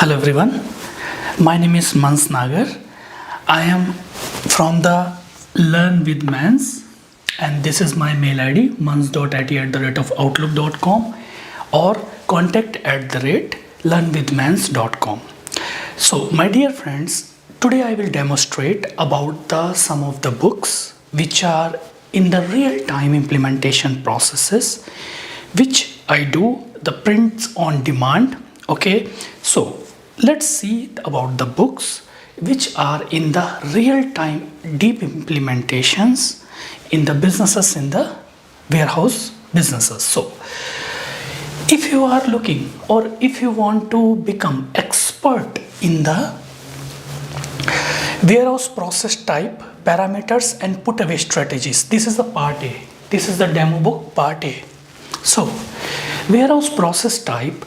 Hello everyone, my name is Nagar. I am from the LearnWithMans and this is my mail ID mans.it@outlook.com or contact@learnwithmans.com. So my dear friends, today I will demonstrate about some of the books which are in the real-time implementation processes which I do the prints on demand. Okay, so let's see about the books which are in the real-time deep implementations in the businesses, in the warehouse businesses. So if you are looking or if you want to become expert in the warehouse process type, parameters and put away strategies, this is the part A. This is the demo book part A. So warehouse process type,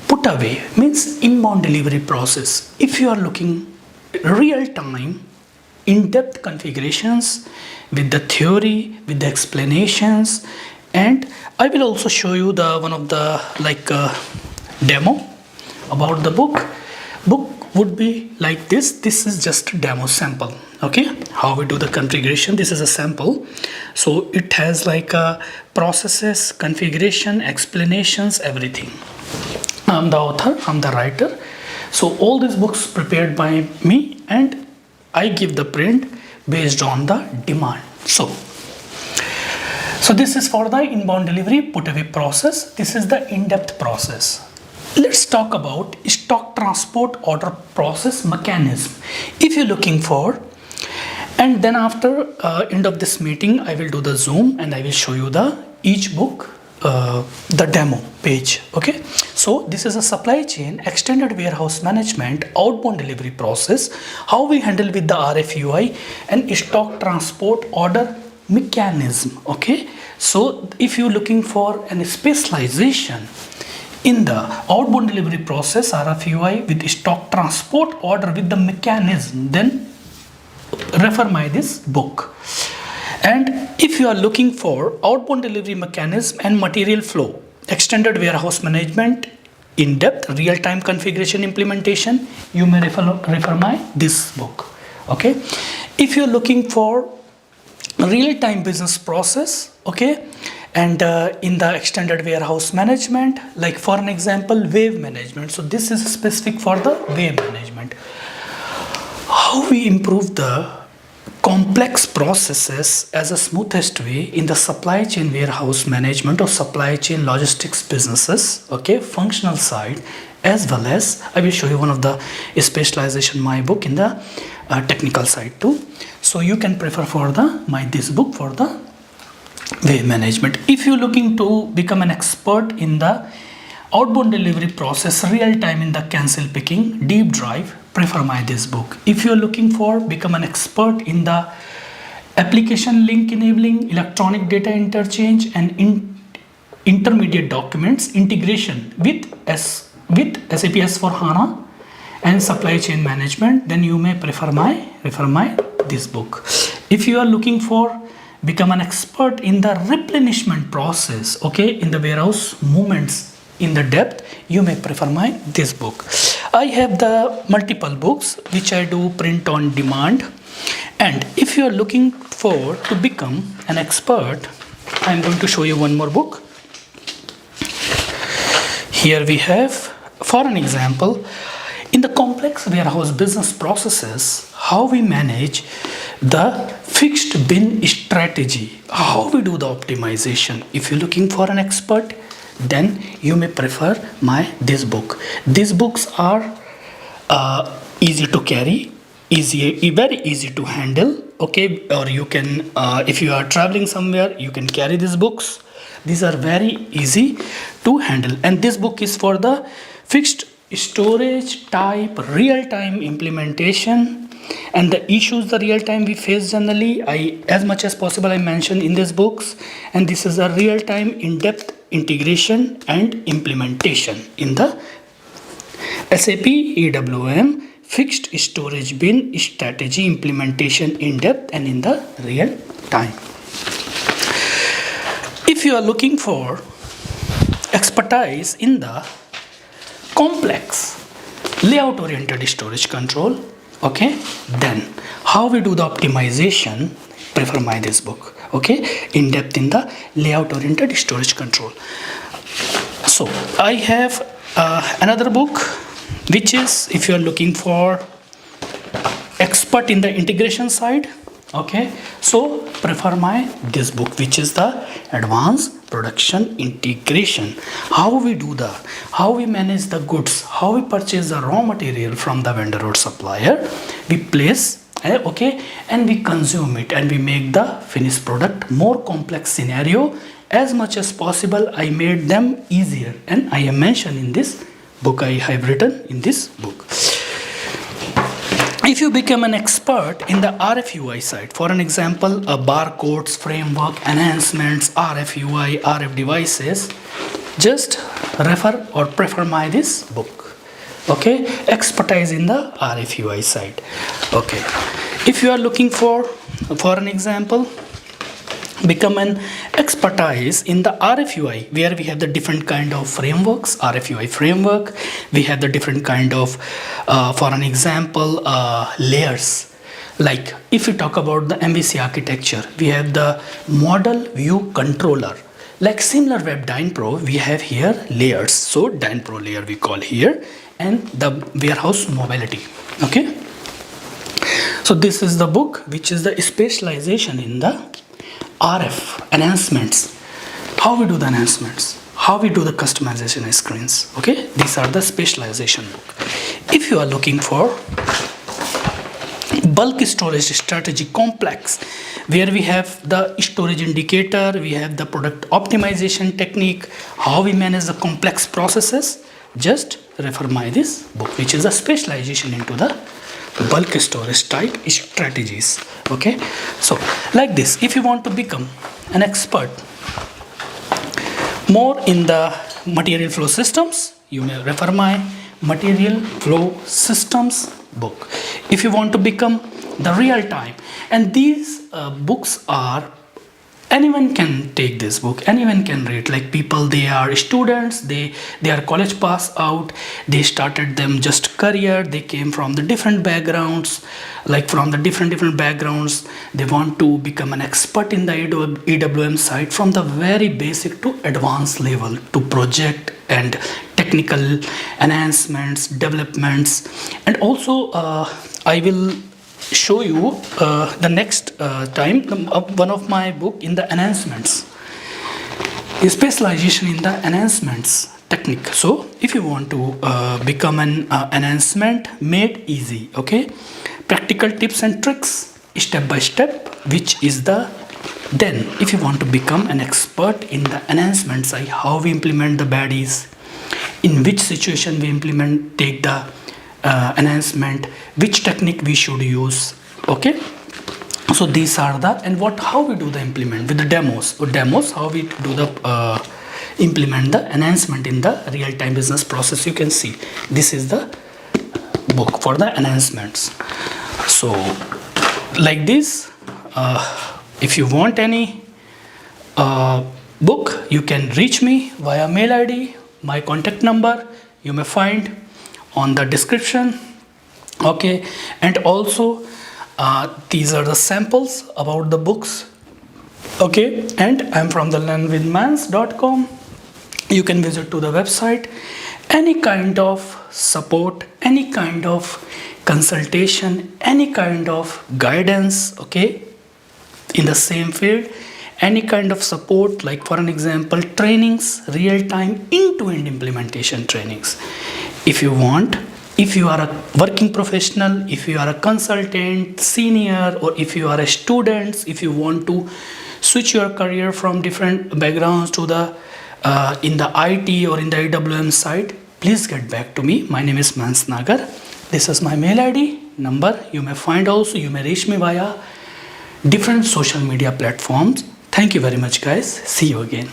put away means inbound delivery process. If you are looking real time in-depth configurations with the theory, with the explanations, and I will also show you the one of the demo about the book would be like this. This is just a demo sample. Okay, how we do the configuration, this is a sample. So it has like processes, configuration, explanations, everything. I'm the author, I'm the writer. So all these books prepared by me and I give the print based on the demand. So this is for the inbound delivery put away process. This is the in-depth process. Let's talk about stock transport order process mechanism. If you're looking for, and then after end of this meeting, I will do the zoom and I will show you the each book, the demo page. Okay, so this is a supply chain extended warehouse management outbound delivery process, how we handle with the RFUI and stock transport order mechanism. Okay, so if you're looking for a specialization in the outbound delivery process RFUI with stock transport order with the mechanism, then refer my this book. And if you are looking for outbound delivery mechanism and material flow, extended warehouse management, in-depth real-time configuration implementation, you may refer my this book. Okay, if you're looking for real-time business process, okay, and in the extended warehouse management, like for an example wave management, so this is specific for the wave management, how we improve the complex processes as a smoothest way in the supply chain warehouse management or supply chain logistics businesses. Okay, functional side, as well as I will show you one of the specialization my book in the technical side too. So you can prefer for the this book for the wave management. If you're looking to become an expert in the outbound delivery process real time in the cancel picking deep drive, prefer my this book. If you're looking for become an expert in the application link enabling electronic data interchange and intermediate documents integration with SAP S/4 HANA and supply chain management, then you may refer my this book. If you are looking for become an expert in the replenishment process, okay, in the warehouse movements in the depth, you may prefer my this book. I have the multiple books which I do print on demand, and if you are looking for to become an expert, I am going to show you one more book. Here we have, for an example, in the complex warehouse business processes, how we manage the fixed bin strategy, how we do the optimization. If you're looking for an expert, then you may prefer this book. These books are easy to carry, very easy to handle. Okay, or you can if you are traveling somewhere, you can carry these books. These are very easy to handle, and this book is for the fixed storage type real-time implementation and the issues the real-time we face generally. As much as possible I mentioned in these books, and this is a real-time in-depth integration and implementation in the SAP EWM fixed storage bin strategy implementation in depth and in the real time. If you are looking for expertise in the complex layout oriented storage control. Okay, then how we do the optimization, prefer my this book. Okay, in depth in the layout oriented storage control. So I have another book, which is if you are looking for expert in the integration side. Okay, so prefer my this book, which is the advanced production integration. How we manage the goods, how we purchase the raw material from the vendor or supplier, we place okay, and we consume it, and we make the finished product. More complex scenario, as much as possible I made them easier, and I am mentioned in this book, I have written in this book. If you become an expert in the RFUI side, for an example, barcodes, framework, enhancements, RFUI, RF devices, just refer or prefer my this book. Okay, expertise in the RFUI side. Okay, if you are looking for an example, become an expertise in the RFUI, where we have the different kind of frameworks, RFUI framework, we have the different kind of for an example layers. Like if we talk about the MVC architecture, we have the model view controller. Like similar web DynPro, we have here layers. So DynPro layer we call here, and the warehouse mobility. Okay, so this is the book, which is the specialization in the RF enhancements. How we do the enhancements, how we do the customization screens. Okay, these are the specialization book. If you are looking for bulk storage strategy complex, where we have the storage indicator, we have the product optimization technique, how we manage the complex processes, just refer my this book, which is a specialization into the bulk storage type strategies. Okay, so like this, if you want to become an expert more in the material flow systems, you may refer my material flow systems book. If you want to become the real time, and these books are, anyone can take this book, anyone can read. Like people, they are students, they are college pass out, they started them just career, they came from the different backgrounds, like from the different backgrounds, they want to become an expert in the EWM side, from the very basic to advanced level, to project and technical enhancements, developments. And also I will show you the next time one of my book in the enhancements, specialization in the enhancements technique. So if you want to become an enhancement made easy, okay, practical tips and tricks step by step, which is the, then if you want to become an expert in the enhancements, like how we implement the baddies, in which situation we implement, take the enhancement, which technique we should use. Okay, so these are the, and how we do the implement with the demos, how we do the implement the enhancement in the real-time business process. You can see this is the book for the enhancements. So like this, if you want any book, you can reach me via mail ID. My contact number you may find on the description. Okay, and also these are the samples about the books. Okay, and I'm from the LearnWithMans.com. You can visit to the website. Any kind of support, any kind of consultation, any kind of guidance, okay, in the same field, any kind of support, like for an example trainings, real-time end-to-end implementation trainings. If you want, if you are a working professional, if you are a consultant, senior, or if you are a student, if you want to switch your career from different backgrounds to the in the IT or in the EWM side, please get back to me. My name is Nagar. This is my mail ID number. You may find also, you may reach me via different social media platforms. Thank you very much, guys. See you again.